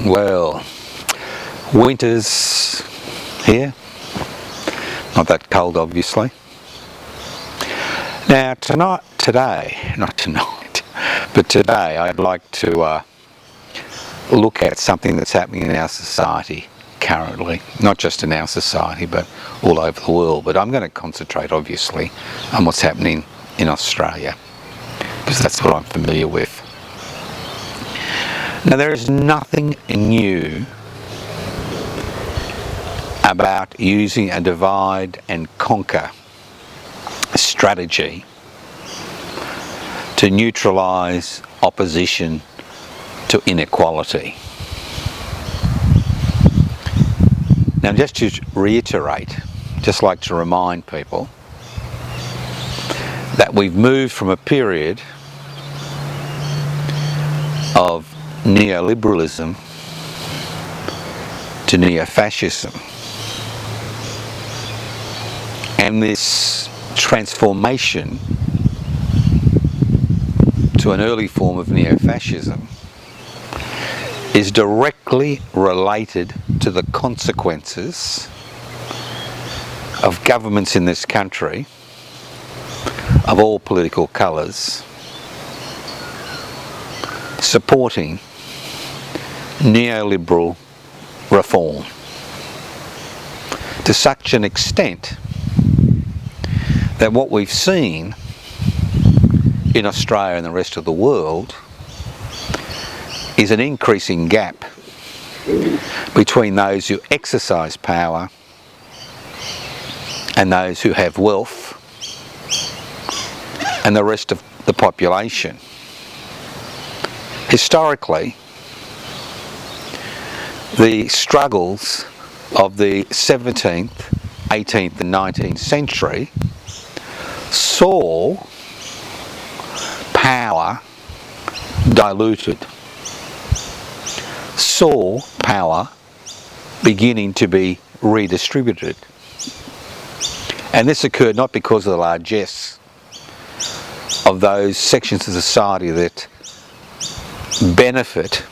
Well, winter's here. Not that cold, obviously. Now, today, I'd like to look at something that's happening in our society currently. Not just in our society, but all over the world. But I'm going to concentrate, obviously, on what's happening in Australia, because that's what I'm familiar with. Now, there is nothing new about using a divide and conquer strategy to neutralise opposition to inequality. Now, just to reiterate, just like to remind people that we've moved from a period of neo-liberalism to neo-fascism, and this transformation to an early form of neo-fascism is directly related to the consequences of governments in this country of all political colours supporting neoliberal reform to such an extent that what we've seen in Australia and the rest of the world is an increasing gap between those who exercise power and those who have wealth and the rest of the population. Historically, the struggles of the 17th, 18th and 19th century saw power diluted, saw power beginning to be redistributed. And this occurred not because of the largesse of those sections of society that benefit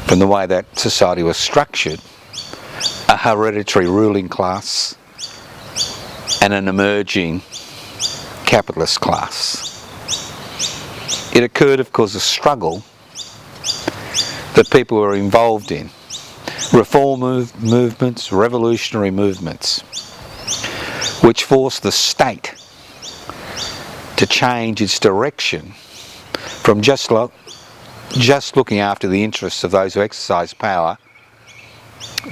from the way that society was structured, a hereditary ruling class and an emerging capitalist class. It occurred, of course, a struggle that people were involved in, reform movements, revolutionary movements, which forced the state to change its direction from just looking after the interests of those who exercise power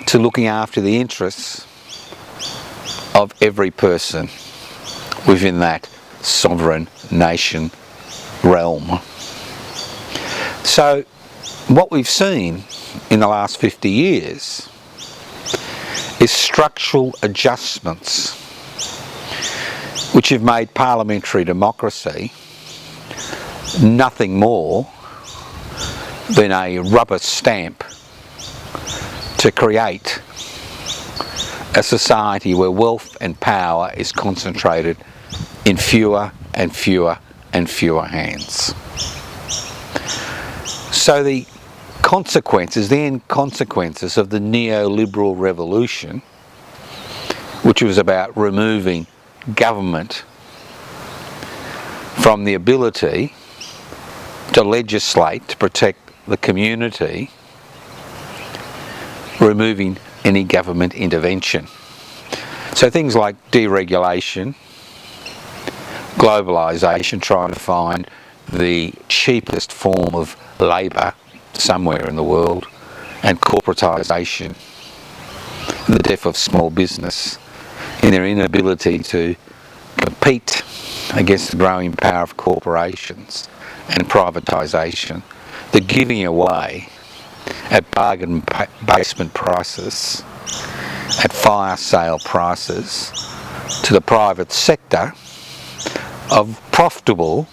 to looking after the interests of every person within that sovereign nation realm. So what we've seen in the last 50 years is structural adjustments which have made parliamentary democracy nothing more than a rubber stamp to create a society where wealth and power is concentrated in fewer and fewer and fewer hands. So the consequences, the end consequences of the neoliberal revolution, which was about removing government from the ability to legislate to protect the community, removing any government intervention. So things like deregulation, globalisation, trying to find the cheapest form of labour somewhere in the world, and corporatisation, the death of small business in their inability to compete against the growing power of corporations, and privatisation, the giving away at bargain basement prices, at fire sale prices to the private sector of profitable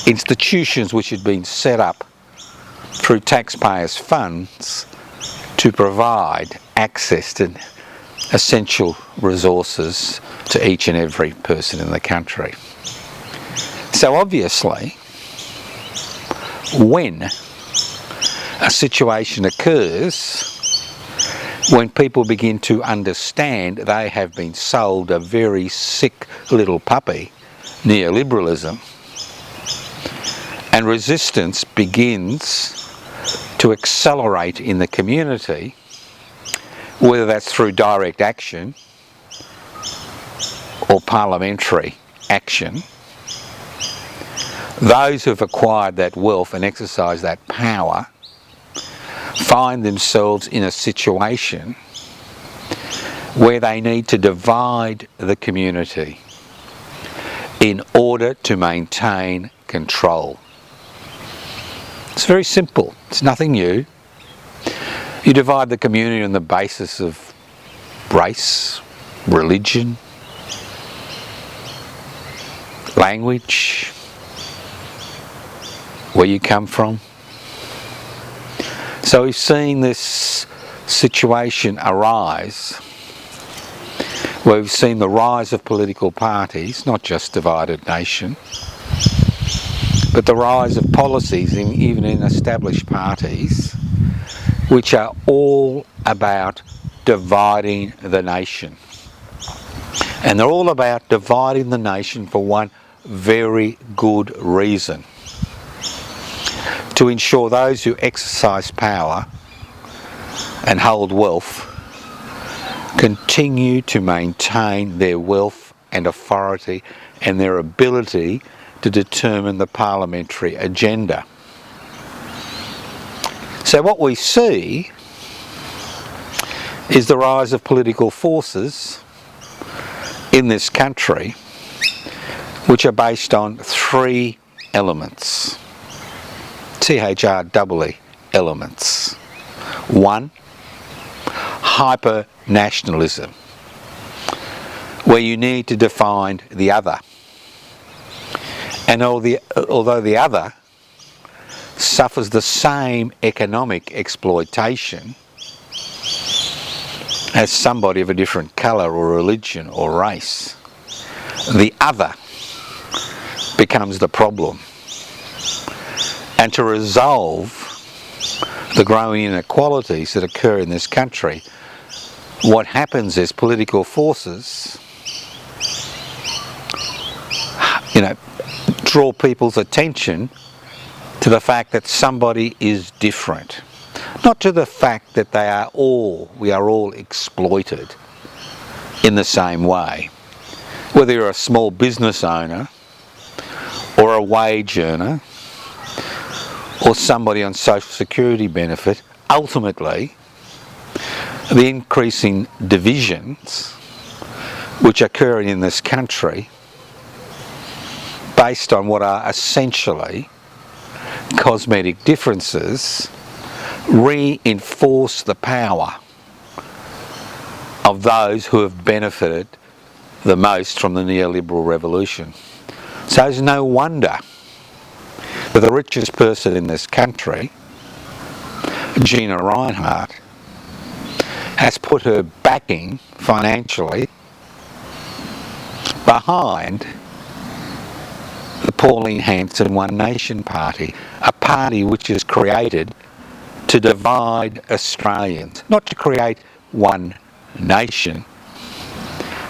institutions which had been set up through taxpayers' funds to provide access to essential resources to each and every person in the country. So obviously, when a situation occurs when people begin to understand they have been sold a very sick little puppy, neoliberalism, and resistance begins to accelerate in the community, whether that's through direct action or parliamentary action. Those who have acquired that wealth and exercise that power find themselves in a situation where they need to divide the community in order to maintain control. It's very simple. It's nothing new. You divide the community on the basis of race, religion, language, where you come from. So we've seen this situation arise, where we've seen the rise of political parties, not just divided nation, but the rise of policies, even in established parties, which are all about dividing the nation. And they're all about dividing the nation for one very good reason: to ensure those who exercise power and hold wealth continue to maintain their wealth and authority and their ability to determine the parliamentary agenda. So what we see is the rise of political forces in this country which are based on three elements. THREE elements. One, hyper-nationalism, where you need to define the other. And although the other suffers the same economic exploitation as somebody of a different colour or religion or race, the other becomes the problem. And to resolve the growing inequalities that occur in this country, what happens is political forces, draw people's attention to the fact that somebody is different. Not to the fact that we are all exploited in the same way. Whether you're a small business owner or a wage earner or somebody on social security benefit, ultimately the increasing divisions which are occurring in this country based on what are essentially cosmetic differences reinforce the power of those who have benefited the most from the neoliberal revolution. So it's no wonder that the richest person in this country, Gina Rinehart, has put her backing financially behind the Pauline Hanson One Nation Party, a party which is created to divide Australians, not to create one nation,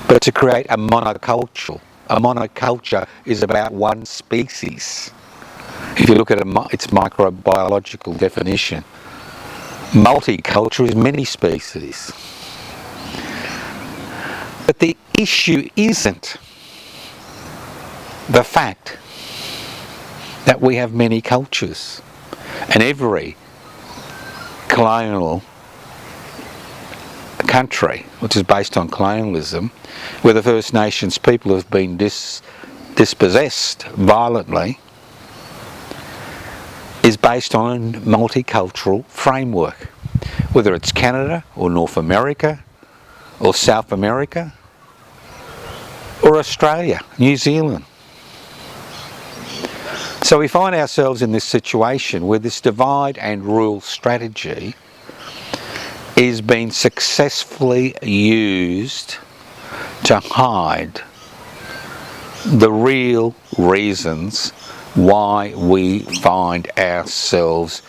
but to create a monoculture. A monoculture is about one species. If you look at its microbiological definition, multiculture is many species. But the issue isn't the fact that we have many cultures, and every colonial country, which is based on colonialism, where the First Nations people have been dispossessed violently, is based on a multicultural framework. Whether it's Canada or North America or South America or Australia, New Zealand. So we find ourselves in this situation where this divide and rule strategy is being successfully used to hide the real reasons why we find ourselves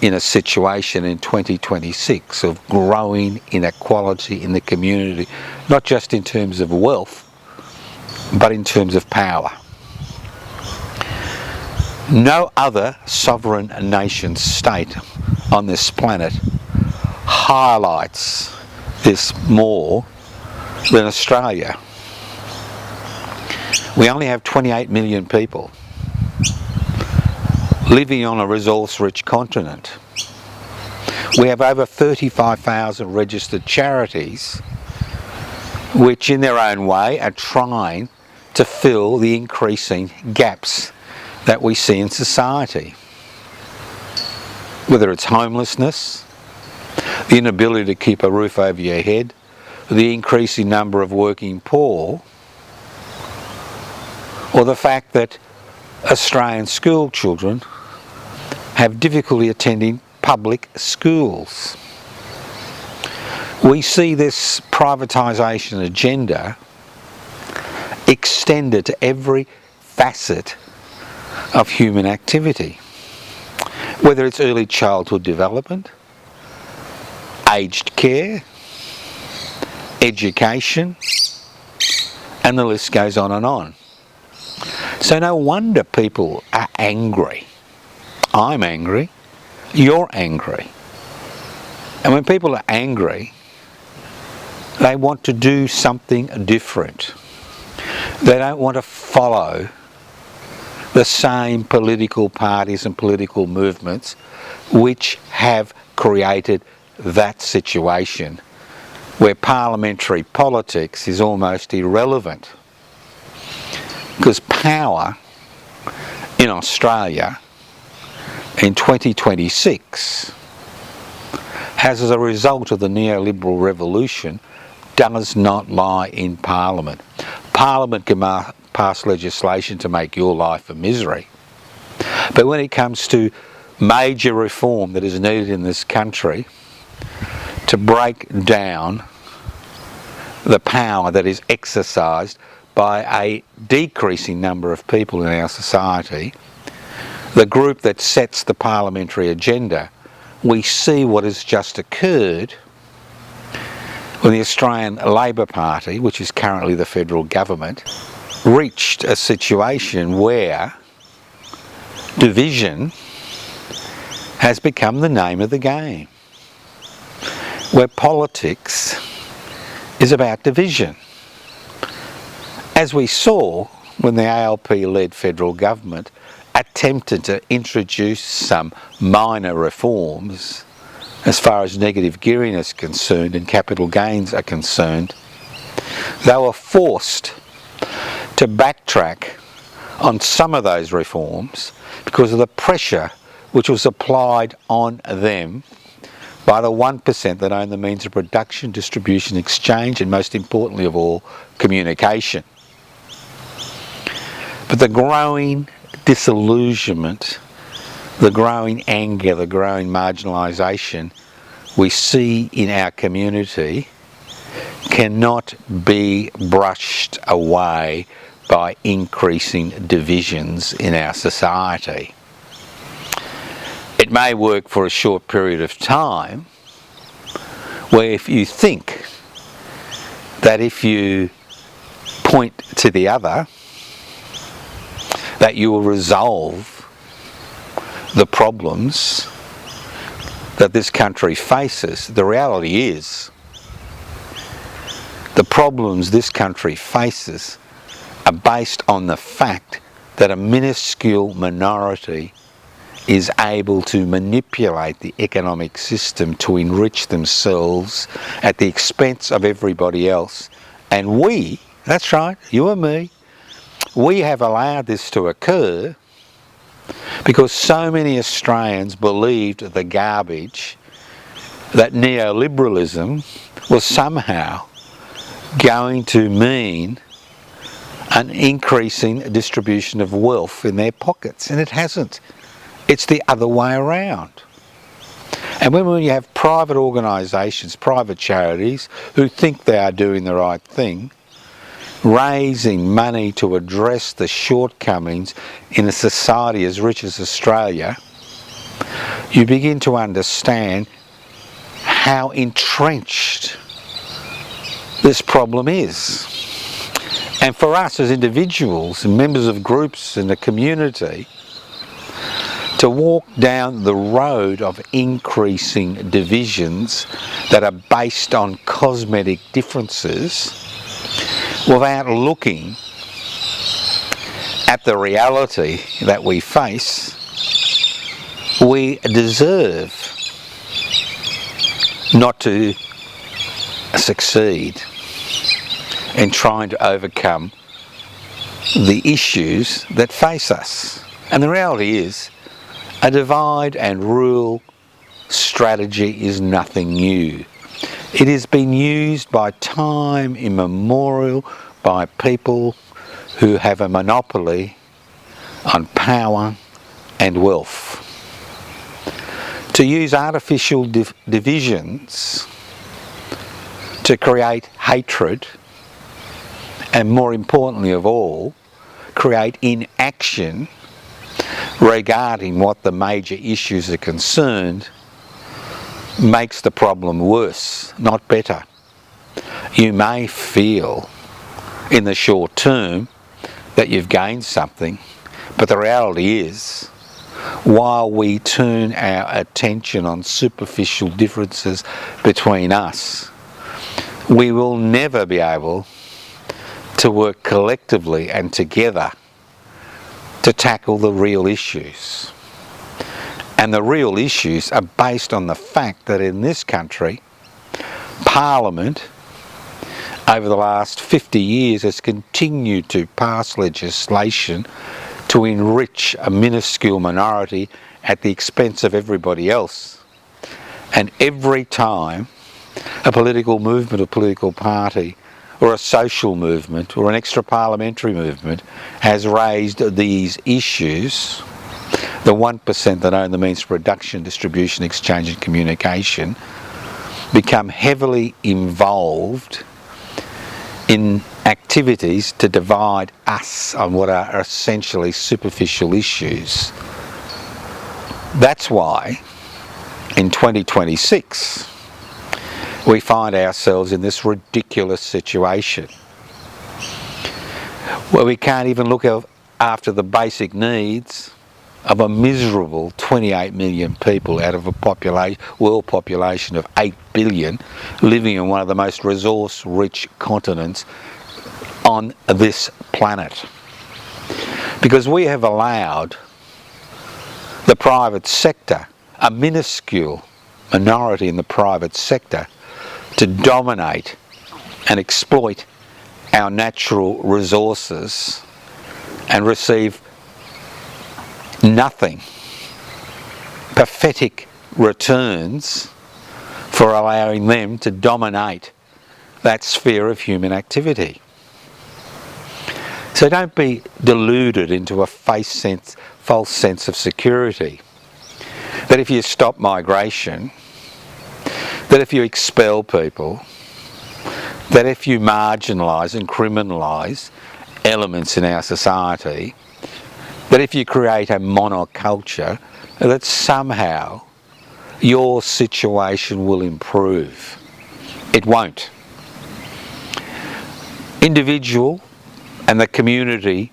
in a situation in 2026 of growing inequality in the community, not just in terms of wealth, but in terms of power. No other sovereign nation state on this planet highlights this more than Australia. We only have 28 million people living on a resource-rich continent. We have over 35,000 registered charities which in their own way are trying to fill the increasing gaps that we see in society. Whether it's homelessness, the inability to keep a roof over your head, the increasing number of working poor, or the fact that Australian school children have difficulty attending public schools. We see this privatisation agenda extended to every facet of human activity, whether it's early childhood development, aged care, education, and the list goes on and on. So no wonder people are angry. I'm angry, you're angry. And when people are angry, they want to do something different. They don't want to follow the same political parties and political movements which have created that situation where parliamentary politics is almost irrelevant. Because power in Australia in 2026 has, as a result of the neoliberal revolution, does not lie in Parliament. Parliament can pass legislation to make your life a misery. But when it comes to major reform that is needed in this country to break down the power that is exercised by a decreasing number of people in our society, the group that sets the parliamentary agenda, we see what has just occurred when the Australian Labor Party, which is currently the federal government, reached a situation where division has become the name of the game, where politics is about division. As we saw when the ALP-led federal government attempted to introduce some minor reforms as far as negative gearing is concerned and capital gains are concerned, they were forced to backtrack on some of those reforms because of the pressure which was applied on them by the 1% that own the means of production, distribution, exchange, and most importantly of all, communication. But the growing disillusionment, the growing anger, the growing marginalisation we see in our community cannot be brushed away by increasing divisions in our society. It may work for a short period of time, where if you think that if you point to the other, that you will resolve the problems that this country faces. The reality is, the problems this country faces are based on the fact that a minuscule minority is able to manipulate the economic system to enrich themselves at the expense of everybody else. And we, that's right, you and me, we have allowed this to occur because so many Australians believed the garbage that neoliberalism was somehow going to mean an increasing distribution of wealth in their pockets, and it hasn't. It's the other way around. And when you have private organisations, private charities who think they are doing the right thing, raising money to address the shortcomings in a society as rich as Australia, you begin to understand how entrenched this problem is. And for us as individuals and members of groups in the community, to walk down the road of increasing divisions that are based on cosmetic differences without looking at the reality that we face, we deserve not to succeed in trying to overcome the issues that face us. And the reality is, a divide and rule strategy is nothing new. It has been used by time immemorial by people who have a monopoly on power and wealth. To use artificial divisions to create hatred, and more importantly of all, create inaction regarding what the major issues are concerned, makes the problem worse, not better. You may feel in the short term that you've gained something, but the reality is, while we turn our attention on superficial differences between us, we will never be able to work collectively and together to tackle the real issues. And the real issues are based on the fact that in this country, Parliament over the last 50 years has continued to pass legislation to enrich a minuscule minority at the expense of everybody else. And every time a political movement, a political party, or a social movement, or an extra parliamentary movement has raised these issues, the 1% that own the means of production, distribution, exchange and communication become heavily involved in activities to divide us on what are essentially superficial issues. That's why in 2026 we find ourselves in this ridiculous situation where we can't even look after the basic needs of a miserable 28 million people out of a world population of 8 billion living in one of the most resource-rich continents on this planet. Because we have allowed the private sector, a minuscule minority in the private sector, to dominate and exploit our natural resources and receive nothing, pathetic returns for allowing them to dominate that sphere of human activity. So don't be deluded into a false sense of security that if you stop migration, that if you expel people, that if you marginalise and criminalise elements in our society, that if you create a monoculture, that somehow your situation will improve. It won't. Individual and the community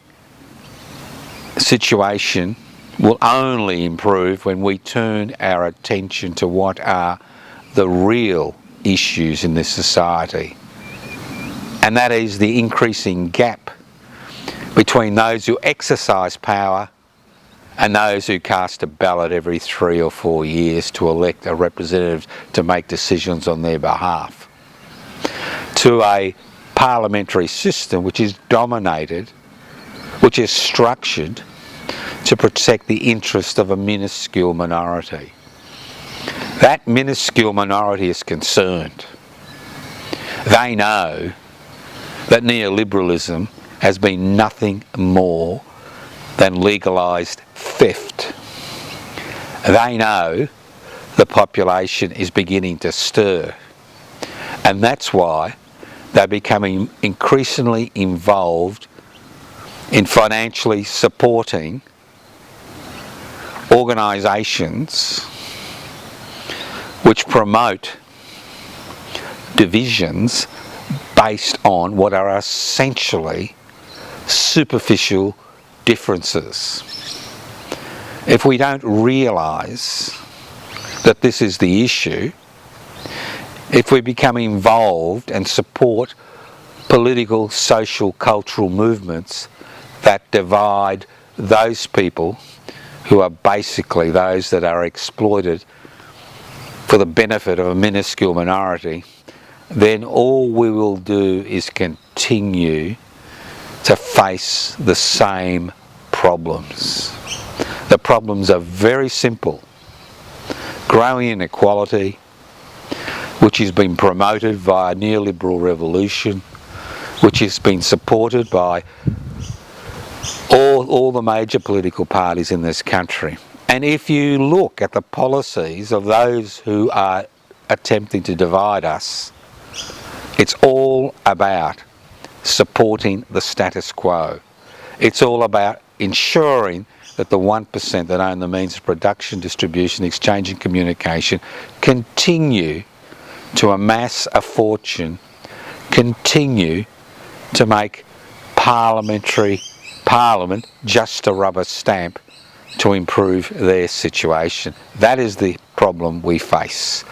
situation will only improve when we turn our attention to what are the real issues in this society. And that is the increasing gap between those who exercise power and those who cast a ballot every 3 or 4 years to elect a representative to make decisions on their behalf, to a parliamentary system which is dominated, which is structured to protect the interest of a minuscule minority. That minuscule minority is concerned. They know that neo-liberalism has been nothing more than legalised theft. They know the population is beginning to stir, and that's why they're becoming increasingly involved in financially supporting organisations which promote divisions based on what are essentially superficial differences. If we don't realise that this is the issue, if we become involved and support political, social, cultural movements that divide those people who are basically those that are exploited for the benefit of a minuscule minority, then all we will do is continue to face the same problems. The problems are very simple. Growing inequality, which has been promoted via a neoliberal revolution, which has been supported by all the major political parties in this country. And if you look at the policies of those who are attempting to divide us, it's all about supporting the status quo. It's all about ensuring that the 1% that own the means of production, distribution, exchange and communication continue to amass a fortune, continue to make Parliament just a rubber stamp to improve their situation. That is the problem we face.